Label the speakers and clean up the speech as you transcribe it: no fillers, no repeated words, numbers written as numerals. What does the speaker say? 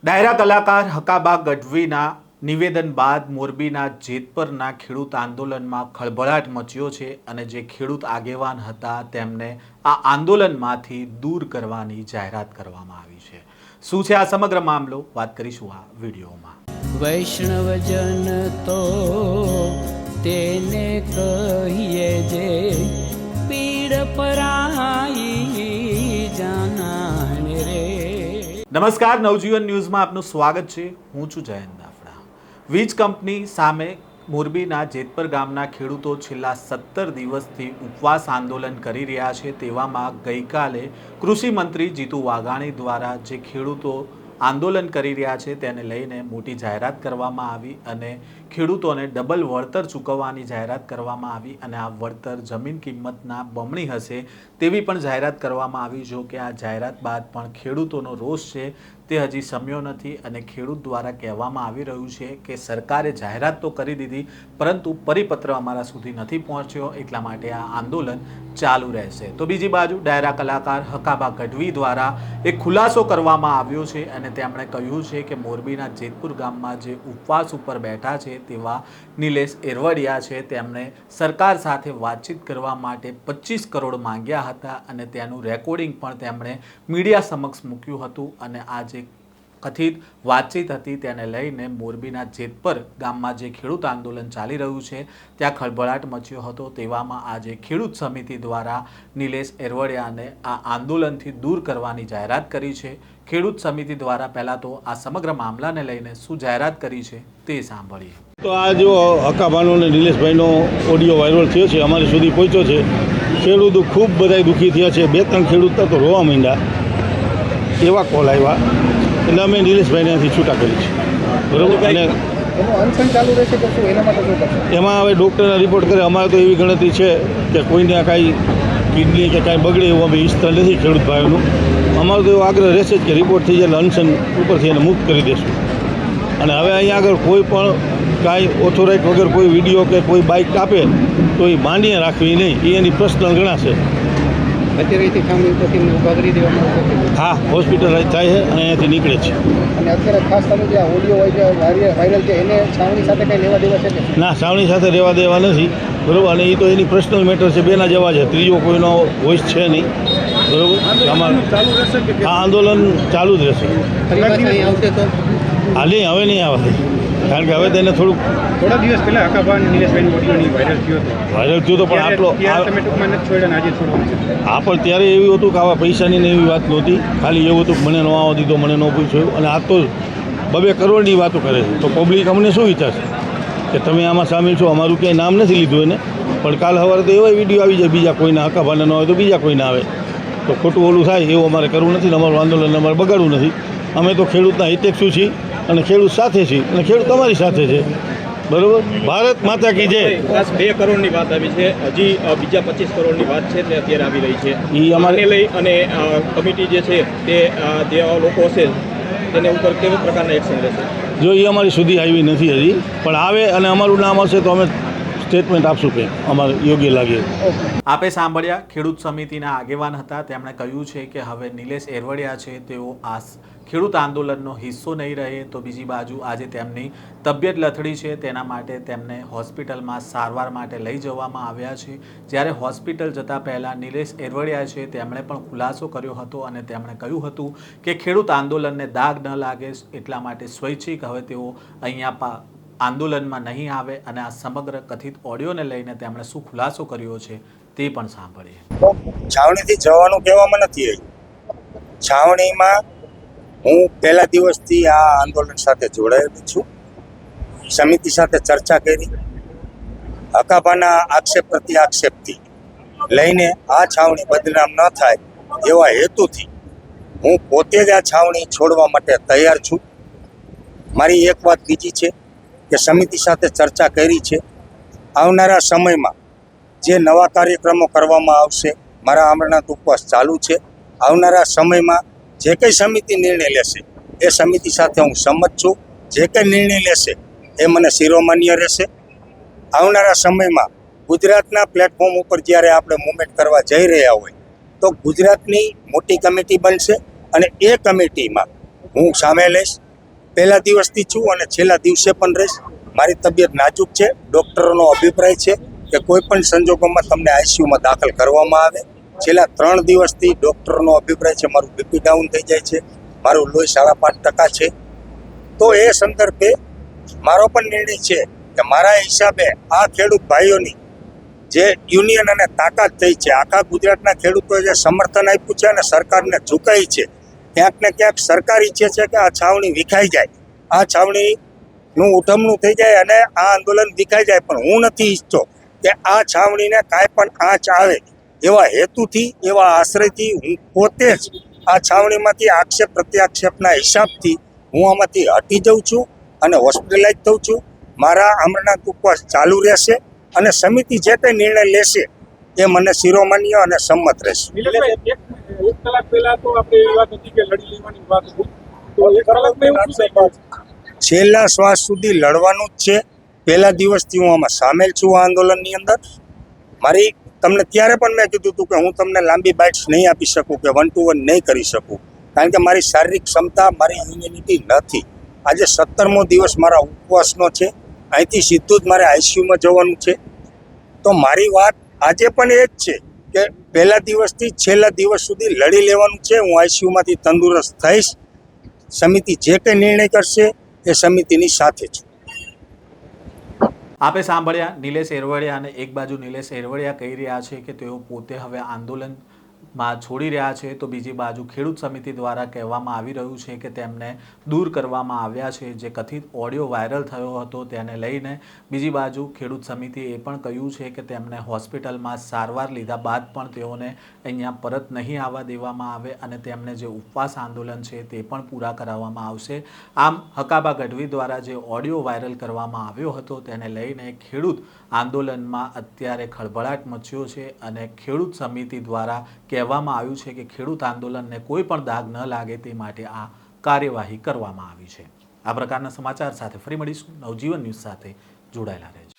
Speaker 1: ડાયરા કલાકાર હકાબા ગઢવીના નિવેદન બાદ મોરબીના જેતપરના ખેડૂત આંદોલનમાં ખળભળાટ મચ્યો છે અને જે ખેડૂત આગેવાન હતા તેમને આ આંદોલનમાંથી દૂર કરવાની જાહેરાત કરવામાં આવી છે। શું છે આ સમગ્ર મામલો, વાત કરીશું આ વિડીયોમાં।
Speaker 2: વૈષ્ણવજન તો તેને કહીએ જે પીડ પરાઈ જાનાને રે।
Speaker 1: નમસ્કાર, નવજીવન ન્યૂઝમાં આપનું સ્વાગત છે। હું છું જયંત દાફડા। વીજ કંપની સામે મોરબીના જેતપર ગામના ખેડૂતો છેલ્લા 17 દિવસથી ઉપવાસ આંદોલન કરી રહ્યા છે। તેવામાં ગઈકાલે કૃષિ મંત્રી જીતુ વાઘાણી દ્વારા જે ખેડૂતો આંદોલન કરી રહ્યા છે તેને લઈને મોટી જાહેરાત કરવામાં આવી અને ખેડૂતોને ડબલ વળતર ચૂકવવાની જાહેરાત કરવામાં આવી અને આ વળતર જમીન કિંમતના બમણી હશે તેવી પણ જાહેરાત કરવામાં આવી। જો કે આ જાહેરાત બાદ પણ ખેડૂતોનો રોષ છે તે હજી શમ્યો નથી અને ખેડૂત દ્વારા કહેવામાં આવી રહ્યું છે કે સરકારે જાહેરાત તો કરી દીધી પરંતુ પરિપત્ર અમારા સુધી નથી પહોંચ્યો, એટલા માટે આ આંદોલન ચાલુ રહેશે। તો બીજી બાજુ ડાયરા કલાકાર હકાબા ગઢવી દ્વારા એક ખુલાસો કરવામાં આવ્યો છે અને તેમણે કહ્યું છે કે મોરબીના જેતપુર ગામમાં જે ઉપવાસ ઉપર બેઠા છે તેવા નિલેશ એરવડિયા છે તેમણે સરકાર સાથે વાતચીત કરવા માટે 25 કરોડ માંગ્યા હતા અને તેનું રેકોર્ડિંગ પણ તેમણે મીડિયા સમક્ષ મૂક્યું હતું અને આ જે કથિત વાતચીત હતી તેને લઈને મોરબીના જેતપર ગામમાં જે ખેડૂત આંદોલન ચાલી રહ્યું છે ત્યાં ખળભળાટ મચ્યો હતો। તેવામાં આજે ખેડૂત સમિતિ દ્વારા નિલેશ એરવડિયાને આ આંદોલનથી દૂર કરવાની જાહેરાત કરી છે। ખેડૂત સમિતિ દ્વારા પહેલાં તો આ સમગ્ર મામલાને લઈને શું જાહેરાત કરી છે તે સાંભળીએ।
Speaker 3: તો આ જો હકાભાનો અને નિલેશભાઈનો ઓડિયો વાયરલ થયો છે, અમારી સુધી પહોંચ્યો છે। ખેડૂતો ખૂબ બધા દુઃખી થયા છે। 2-3 ખેડૂત તો રોવા માંડ્યા, એવા કોલ આવ્યા એટલે અમે નિલેશભાઈને અહીંથી છૂટા કરી છે, બરાબર। અને એમાં હવે ડૉક્ટરના રિપોર્ટ કરે। અમારે તો એવી ગણતરી છે કે કોઈને કાંઈ કિડની કે કાંઈ બગડે એવું અમે ઈચ્છતા નથી ખેડૂત ભાઈઓનું। અમારો તો એવો આગ્રહ રહેશે જ કે રિપોર્ટ થઈ જાય અનશન ઉપરથી એને મુક્ત કરી દેશું। અને હવે અહીંયા આગળ કોઈ પણ કાંઈ ઓથોરાઇટ વગર કોઈ વિડીયો કે કોઈ બાઇક આપે તો એ માંડીને રાખવી નહીં, એ એની પર્સનલ ગણાશે। હા, હોસ્પિટલાઇઝ થાય છે અને અહીંયાથી નીકળે છે।
Speaker 4: અને અત્યારે ખાસ તમે જે ઓડિયો વાયરલ છે એને છાવણી સાથે કંઈ લેવા દેવા છે?
Speaker 3: ના, છાવણી સાથે રહેવા દેવા નથી, બરાબર। અને એ તો એની પર્સનલ મેટર છે, બેના જવા છે, ત્રીજો કોઈનો વોઇસ છે નહીં, બરાબર। આ આંદોલન ચાલુ જ રહેશે। હા, નહીં, હવે નહીં આવે, કારણ કે હવે તેને થોડા
Speaker 4: દિવસ પહેલા હકાબા નિલેશભાઈની ઓડિયોની વાયરલ થયો
Speaker 3: તો પણ આટલો
Speaker 4: તમે ટૂંકમાં નથી છોડ્યા, આજે છોડવાનું છે।
Speaker 3: હા, પણ ત્યારે એવું હતું કે આવા પૈસાની ને એવી વાત નહોતી, ખાલી એવું હતું કે મને ન આવવા દીધો, મને ન પૂછ્યું। અને આ તો 2 કરોડની વાતો કરે છે, તો પબ્લિક અમને શું વિચારશે કે તમે આમાં સામેલ છો? અમારું ક્યાંય નામ નથી લીધું એને, પણ કાલ સવારે તો એવા વિડીયો આવી જાય બીજા કોઈના, હકાભાને ન હોય તો બીજા કોઈને આવે, તો ખોટું ઓલું થાય એવું અમારે કરવું નથી ને અમારું આંદોલન અમારે બગાડવું નથી। અમે તો ખેડૂતના હિતેક્ષુ છીએ અને ખેડૂત સાથે છીએ અને ખેડૂત અમારી સાથે છે, બરાબર। ભારત માતા કી જય।
Speaker 5: 2 કરોડની વાત આવી છે, હજી બીજા 25 કરોડની વાત છે તે અત્યારે આવી રહી છે।
Speaker 3: એ અમારે
Speaker 5: લઈ અને કમિટી જે છે તે જે લોકો હશે તેને ઉપર કેવા પ્રકારના એક્શન લેશે?
Speaker 3: જો એ અમારી સુધી આવી નથી હજી, પણ આવે અને અમારું નામ હશે તો અમે સ્ટેટમેન્ટ આપશું કે અમારે યોગ્ય લાગે।
Speaker 1: આપે સાંભળ્યા, ખેડૂત સમિતિના આગેવાન હતા, તેમણે કહ્યું છે કે હવે નિલેશ એરવડિયા છે તેઓ આ ખેડૂત આંદોલનનો હિસ્સો નહીં રહે। તો બીજી બાજુ આજે તેમની તબિયત લથડી છે, તેના માટે તેમને હોસ્પિટલમાં સારવાર માટે લઈ જવામાં આવ્યા છે। જ્યારે હોસ્પિટલ જતાં પહેલાં નિલેશ એરવડિયા છે તેમણે પણ ખુલાસો કર્યો હતો અને તેમણે કહ્યું હતું કે ખેડૂત આંદોલનને દાગ ન લાગે એટલા માટે સ્વૈચ્છિક હવે તેઓ અહીંયા આંદોલનમાં નહીં આવે અને આ સમગ્ર કથિત ઓડિયોને લઈને તેમણે શું ખુલાસો કર્યો છે તે પણ સાંભળીએ।
Speaker 6: છાવણીથી જવાનું કહેવામાં નથી આવ્યું। છાવણીમાં હું પહેલા દિવસથી આ આંદોલન સાથે જોડાયેલો છું, સમિતિ સાથે ચર્ચા કરી, હકાભાના આક્ષેપ પ્રતિ આક્ષેપથી લઈને આ છાવણી બદનામ ન થાય એવા હેતુથી હું પોતે જ આ છાવણી છોડવા માટે તૈયાર છું। મારી એક વાત બીજી છે કે સમિતિ સાથે ચર્ચા કરી છે, આવનારા સમયમાં જે નવા કાર્યક્રમો કરવામાં આવશે, મારા અમરનાથ ઉપવાસ ચાલુ છે, આવનારા સમયમાં જે કંઈ સમિતિ નિર્ણય લેશે એ સમિતિ સાથે હું સંમત છું। જે કંઈ નિર્ણય લેશે એ મને શિરોમાન્ય રહેશે। આવનારા સમયમાં ગુજરાતના પ્લેટફોર્મ ઉપર જ્યારે આપણે મૂવમેન્ટ કરવા જઈ રહ્યા હોય તો ગુજરાતની મોટી કમિટી બનશે અને એ કમિટીમાં હું સામેલ લઈશ। પહેલા દિવસથી છું અને છેલ્લા દિવસે પણ રહીશ. મારી તબિયત નાજુક છે. ડૉક્ટરોનો અભિપ્રાય છે કે કોઈ પણ સંજોગોમાં તમને આઈસીયુમાં દાખલ કરવામાં આવે. છેલ્લા 3 દિવસથી ડૉક્ટરોનો અભિપ્રાય છે મારું બીપી ડાઉન થઈ જાય છે, મારું લોહી 5.5% છે. તો એ સંદર્ભે મારો પણ નિર્ણય છે કે મારા હિસાબે આ ખેડૂત ભાઈઓની જે યુનિયન અને તાકાત થઈ છે, આખા ગુજરાતના ખેડૂતોએ જે સમર્થન આપ્યું છે અને સરકારને ઝુકાઈ છે, ક્યાંક ને ક્યાંક સરકાર ઈચ્છે છે કે આ છાવણી વિખાઈ જાય, આ છાવણીનું ઉઠમણું થઈ જાય અને આ આંદોલન વિખાઈ જાય. પણ હું નથી ઈચ્છતો કે આ છાવણીને કાંઈ પણ આંચ આવે. એવા હેતુથી, એવા આશ્રયથી હું પોતે જ આ છાવણીમાંથી આક્ષેપ પ્રત્યાક્ષેપના હિસાબથી હું આમાંથી હટી જાઉં છું અને હોસ્પિટલાઇઝ થઉં છું. મારા અમરનાથ ઉપવાસ ચાલુ રહેશે અને સમિતિ જે કંઈ નિર્ણય લેશે એ મને શિરોમાન્ય અને સંમત રહેશે.
Speaker 5: એક કલાક પહેલા તો આપણે એ વાત હતી કે લડી લેવાની વાત હતી, તો એક કલાકમાં એવું શું થયું?
Speaker 6: છેલ્લા શ્વાસ સુધી લડવાનું જ છે. પહેલા દિવસથી હું આમાં સામેલ છું. આ આંદોલનની અંદર મારી તમને ત્યારે પણ મેં કીધું હતું કે હું તમને લાંબી બાઇટ્સ નહીં આપી શકું કે 1 to 1 નહીં કરી શકું, કારણ કે મારી શારીરિક ક્ષમતા, મારી ઇમ્યુનિટી નથી. આજે 17મો દિવસ મારા ઉપવાસનો છે. અહીંથી સીધું જ મારે આઈસીયુમાં જવાનું છે. તો મારી વાત આજે પણ એ જ છે કે પહેલા દિવસથી છેલ્લા દિવસ સુધી લડી લેવાનું છે. હું આઈસીયુમાંથી તંદુરસ્ત થઈશ. સમિતિ જે કંઈ નિર્ણય કરશે એ સમિતિની સાથે છું.
Speaker 1: આપે સાંભળ્યા નિલેશ એરવડિયા, અને એક બાજુ નિલેશ એરવડિયા કહી રહ્યા છે કે તેઓ પોતે હવે આંદોલનમાં છોડી રહ્યા છે, તો બીજી બાજુ ખેડૂત સમિતિ દ્વારા કહેવામાં આવી રહ્યું છે કે તેમને દૂર કરવામાં આવ્યા છે. જે કથિત ઓડિયો વાયરલ થયો હતો તેને લઈને બીજી બાજુ ખેડૂત સમિતિએ એ પણ કહ્યું છે કે તેમને હોસ્પિટલમાં સારવાર લીધા બાદ પણ તેઓને અહીંયા પરત નહીં આવવા દેવામાં આવે અને તેમને જે ઉપવાસ આંદોલન છે તે પણ પૂરા કરાવવામાં આવશે. આમ હકાબા ગઢવી દ્વારા જે ઓડિયો વાયરલ કરવામાં આવ્યો હતો તેને લઈને ખેડૂત આંદોલનમાં અત્યારે ખળભળાટ મચ્યો છે અને ખેડૂત સમિતિ દ્વારા કહેવામાં આવ્યું છે કે ખેડૂત આંદોલનને કોઈ પણ દાગ ન લાગે તે માટે આ કાર્યવાહી કરવામાં આવી છે. આ પ્રકારના સમાચાર સાથે ફરી મળીશું. નવજીવન ન્યૂઝ સાથે જોડાયેલા રહેજો.